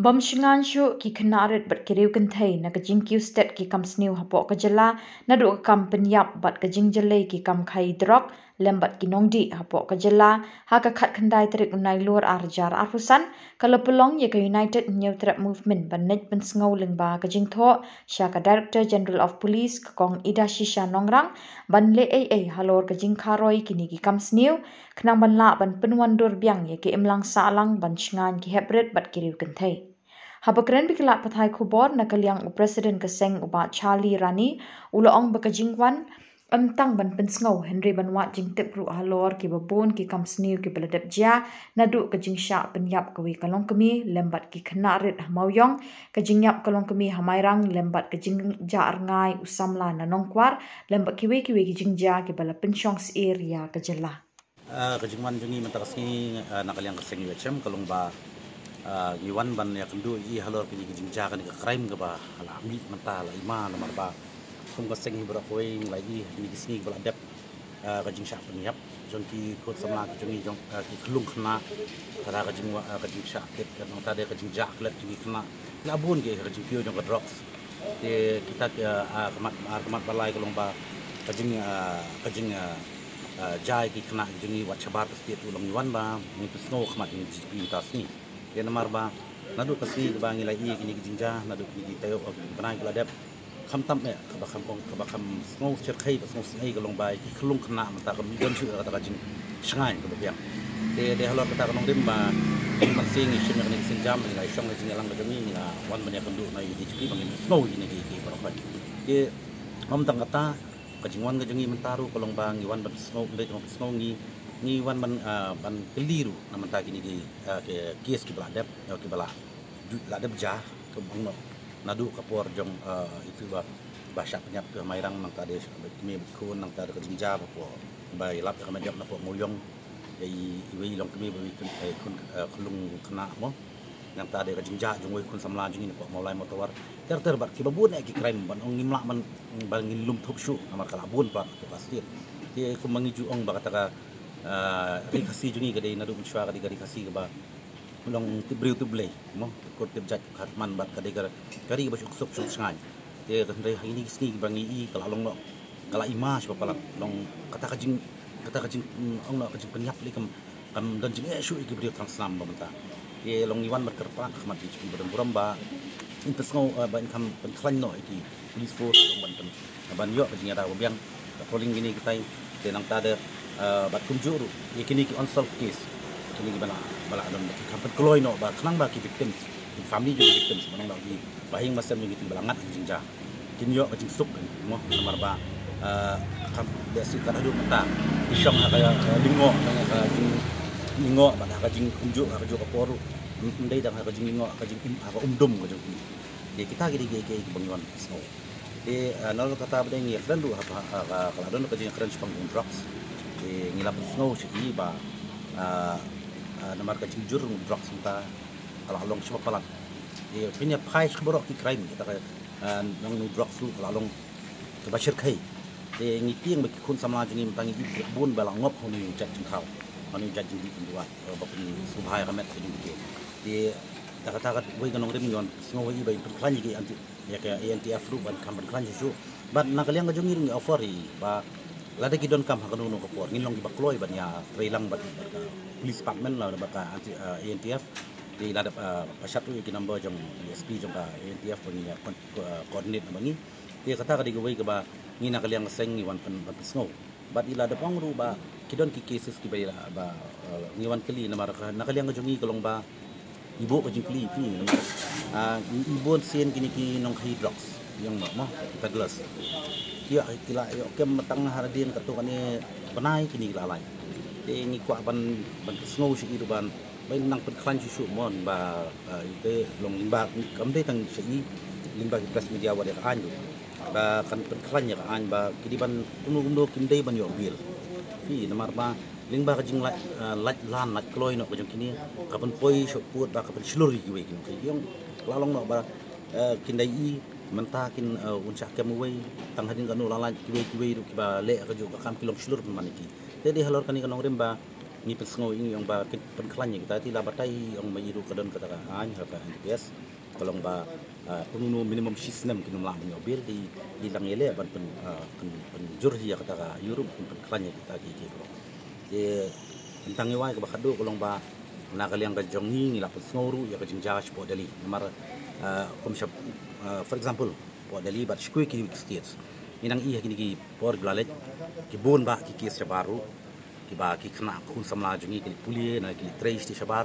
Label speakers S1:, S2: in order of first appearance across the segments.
S1: Bom shinganshu ki kanarit bat kiriu kenthai na kajing kiu state ki kam sniu hapo kajala na du kam penyap bat kajing jalai ki kam khai drok lembat ki nongdi hapo kajala ha ka khat khandai trik unai lur arjar arhusan kala pelong ye ka United New Threat Movement ban net ban sngau lingba kajing tho sha ka Director General of Police ka kong Ida Shisha Nongrang ban le ai halor kajing kharoi kini ki kam sniu khnang ban la ban penwan dur biang ye ki imlang salang ban shngan ki hebret bat kiriu kenthai Habakren bikila pathai khubor na kaliang u president kaseng uba Charlie Rani uloong bakajingwan amtang ban pensngau Henry Banwat jingtip ru halor ki babon ki kamsniu ki beladap jia nadu kajing sha penyap kawi kalong kemi lembat ki khanarit hamawyong kajingyap kalong kemi hamairang lembat kajing ja arngai usamla na nongkwar lembat kiwi kijing ja ki bala pensyong area kajala
S2: kajingwan jungi mentakasni nakaliang kaseng UHM kalong ba Iwan ban ya kendu i halor kini kijing jaga ni crime ke ba hala mi mentah la ima nomor ba kum ka seng hibra koi lagi ni kisni bala dep kajing sha penyap jong ki kot samla ki jungi jong ki klung khna kara kajing sha ket kan ta de kajing jak let ki khna labun ke kajing pio jong ka drugs te kita kemat balai kalong ba kajing jai ki khna jungi wat chabar state ulong Iwan ba ni pesno khmat ni pintas ni dia nomor ba nadu kasi bangi lai kini kijingja nadu kini tayo banai keladap kham tam me ka kham ngau cherkhai ba ngau singai kalong bai ki khulung khna mata ka midon chu ka jing shangai ko biang de halor kata kanong rim ba man sing isim ni sinjam ni lai shong ni lang ba ni na wan ban ya kendu na yi di bangi ngau ini ki ba ba ke om tang kata kajingwan ka jungi mentaru kalong bang iwan ba ngau de ngau ni wan ban keliru naman ta kini di ke kies ki beladap ki bala ladap ja ke bangno nadu kapor jong itu ba bahasa penyap ke mairang nang tade kemi kun nang tade kejingja po bai lap ka medap na po moyong iwi long kemi ba kun kelung kena mo nang tade kejingja jong kun samla jing ni po mulai motor ter bat ki babun ki crime ban ong ngimla man bal ngilum thuk shu amar kala bun pa ke pasti ke ku mangiju ong ba kata rikasi jungi kadai nadu mensyuara kadai rikasi ke ba long tibriu tu blay mo ko tib jat khatman bat kadai kari ba sok sok sangai te kadai ini sini bangi i kala long no kala imas ba pala long kata kajing ong no kajing penyap li kam dan jing shu ki briu translam ba menta ye long Iwan ber kerpan khmat di badan buram ba intesngau ba income penklan no iki police force ban yo kajing ada biang polling gini kita te nang tade bat kunjuru yakini ki unsolved case kini bala don ki kampen kloi no ba khnang ba ki victims family jo victims manang ba ki bahing masam ni ki balangat jinja kinyo ka jingsuk mo nomor ba kam desi kan adu mata isong ha kaya lingo ka lingo ba ka jing kunju ka jo ka poru ndai dang ka jing lingo ka jing ka umdum ka jo ki de kita ki bangwan so de nol kata ba ngi dan du ha kala don ka jing kran spang drugs ngilap snow si ba namar ka jujur drugs mata kalau long siapa palang punya price keborok ki crime kita ka nong drugs lu kalau long ke bashir kai ngiting bagi kun sama jengi tangi di bun balang ngop honi jat jing kau honi jat jing di dua bapun subhai kamet di kata wei ganong rim yon snow wei ba plan ji anti ya ka ANTF ru ban kam ban klan ju bat nakaliang ka jungi ngi offer ba lada ki don kam hakanu no kapor ngilong ki bakloi ban ya trailang bat police department la ba ka anti ANTF di lada pasat tu ki number jong SP jong ka ANTF ban ya coordinate bangi dia kata ka digawai ka ba ngina kaliang seng ni wan pan snow bat ila da pangru ba ki don ki cases ki ba ngiwan kali na mar nakaliang ka jongi kalong ba ibu ka jing kli pi ibu sen kini ki nong khai drugs yang mo kita gelas kia kila yo kem matang haradin katu kani banai kini lalai te ngi kwa ban snow si iru ban bain nang pen klan su mon ba ite long limba kam de tang si limba ki press media wa de anju ba kan pen klan ya an ba kidi ban kuno kim de ban yo bil fi namar ba limba ka jing lat lan lat kloi no ka jong kini ka pen poi so put ba ka pen sluri ki we ki yong lalong no ba kindai i mentakin uncak kemuai tang hadin kanu lalan kiwe ru kiba le ka jo kam kilong slur maniki jadi halor kani kanong rimba ni pesngo ini yang ba penkelanya kita ti labatai yang mayiru kadon kata an ha NPS kalau ba penunu minimum system kinum la menyobil di hilang ele ban pen jurhi kata Europe penkelanya kita gitu bro ye tentang iwai ke bakado kalau ba nakaliang ka jongi ni la pesngoru ya ka jinja po dali mar kom shop for example po dali bat shkui ki states inang iya kini ki por glalet ki bon ba ki kes baru ki ba ki kena kun samla jungi ki puli na ki trace ti shabar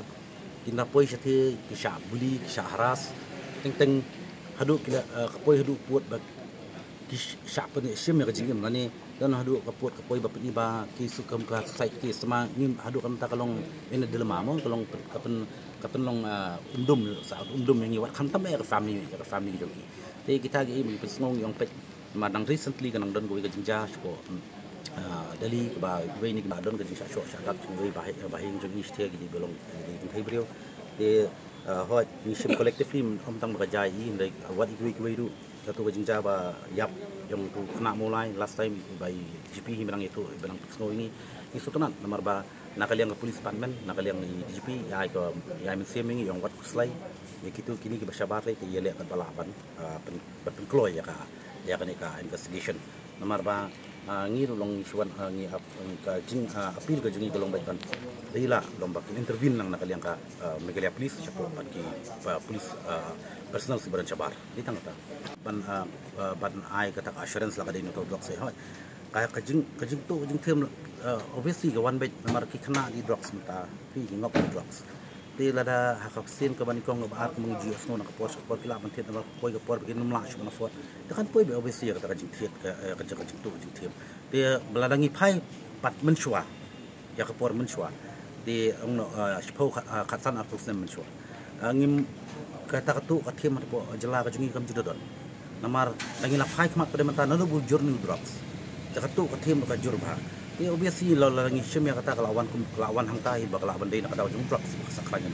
S2: ki na poi shate ki sha buli ki sha haras teng hadu ki poi hadu puat ba ki sha pa ni sim ya jingim na ni dan hadu ka poi ba ni ba ki sukam ka sai ki sama ni hadu kan ta kalong ina dilema mo kalong kapen long undum yang wat kan tamai ka family jogi te kita gi mi pesngong yang pet madang recently kanang don go ga jingja ko dali ba we ni ba don ga jingja sho sha dak we ba hing jogi ste gi belong di thai brio te hot ni sim collectively om tang ba jai in like what we do satu ga jingja ba yap yang tu kena mulai last time by GP bilang itu bilang pesngong ini sutunan nomor ba nakaliang ka police department nakaliang ni DGP ya ko ya min seming yang wat kuslai ya kitu kini ki basyabar le ti yele ka balaban pen kloy ya ka investigation nomor ba ngi long suan ngi ka jing apil ka jungi golong baitan dila lomba intervene nang nakaliang ka megalia police chapo ban ki police personal si baran chabar ditang ta ban ai kata assurance la ka dei no block se hoy kaya kajing tem obviously ga one bed namar ki khana di drugs mata pi ngop drugs te lada hakak sen ka ban kong ba at mong jios no na kapos por kila ban tet na poi ga por begin numla shuna fot te kan poi be obviously ga kajing thiet ka kajing tu kajing tem te beladangi pai pat menshwa ya ka por menshwa te ong shpo khatsan atus nem menshwa ngim kata tu ka them po jela ka jungi kam judodon namar dangi la pai kmat pada mata no bu journey drugs jakatu ka them ka jurba ye obviously lo langi shim ya kata kelawan hang tai ba kelawan dei na kada jung drugs sakranya